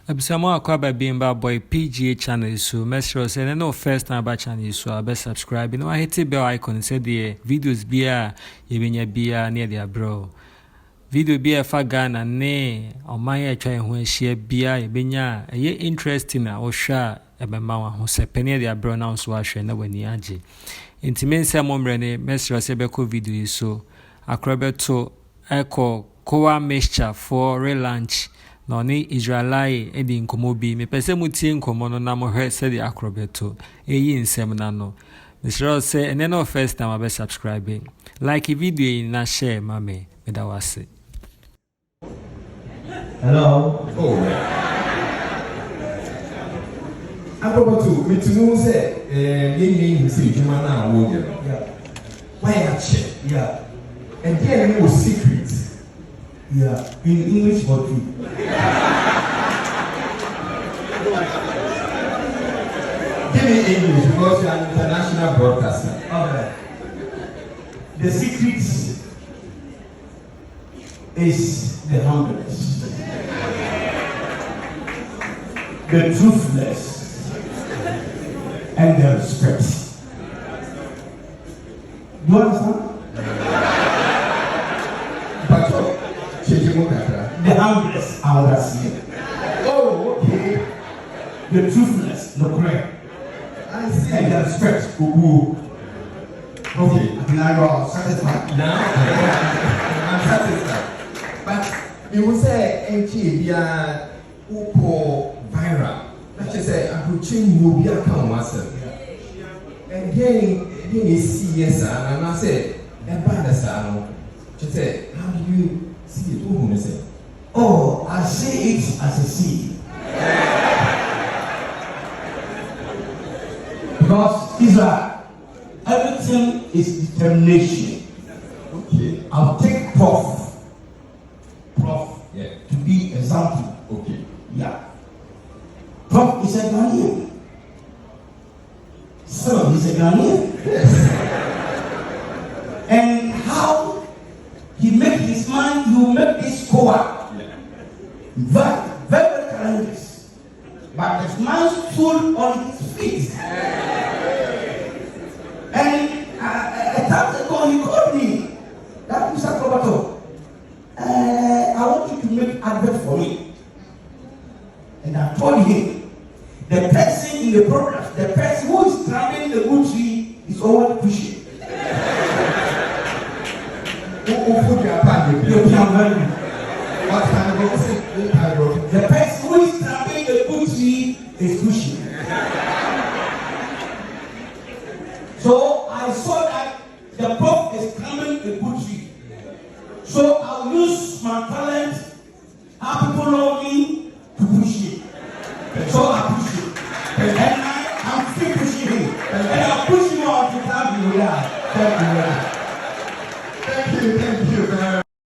Abisamo akwaba bimba boy PGA channel so mesro say no first time about channel so be subscribe no hit the bell icon say the videos bia yebenya bia near their bro video bia fa Ghana ne oman ya twa ho ahia bia yebenya eye interesting a wo hwa ebema wa ho se pene their bro now so ahwe na wani age intimense momre ne mesro say be ko video so Akrobeto Coa Mixture for Relaunch no ni Israelite edi nkomo bi me pese mutie nkomo no na mo hwe se di Akrobeto eyi nsem na no Mr. say and no first time about subscribing like a video na share mame me da wase. Hello. Oh. Akrobeto me tunu say yen see juma na wo ge. Yeah. Why a check? Yeah. And then it was secret. Yeah, in English or true? Give me English because you are an international broadcaster. Okay. The secret is the humbleness, the truthless, and the respect. Do you understand? The humbleness, oh, okay. The truthfulness, the correct. I see. And the respect, okay. Now you are satisfied. Now I'm satisfied. But you will say, "NT, we are viral." Let's just say, "I could change you, be a come master." And then you see yes, and I say, "And by the sound, just say, how do you?" See it, who say? Oh, I see it as a seed. Because Israel, everything is determination. Okay. I'll take Prof, yeah, to be example. Okay. Yeah. Prof is a Ghanaian. Son is a Ghanaian. Yes. And how he make his mind, you make this Coa. Very, very courageous. But his mind stood on his feet. And a time ago he called me. That Mr. Akrobeto, I want you to make advert for me. And I told him, the person in the program, the person who is climbing the good tree is always pushing. What kind of the person who is trapping the good tree is pushing. So I saw that the Pope is climbing the good tree. So I'll use my talent, how people know me, to push it. So I push it. And I'm still pushing him. And I'm pushing him on to have you. Thank you.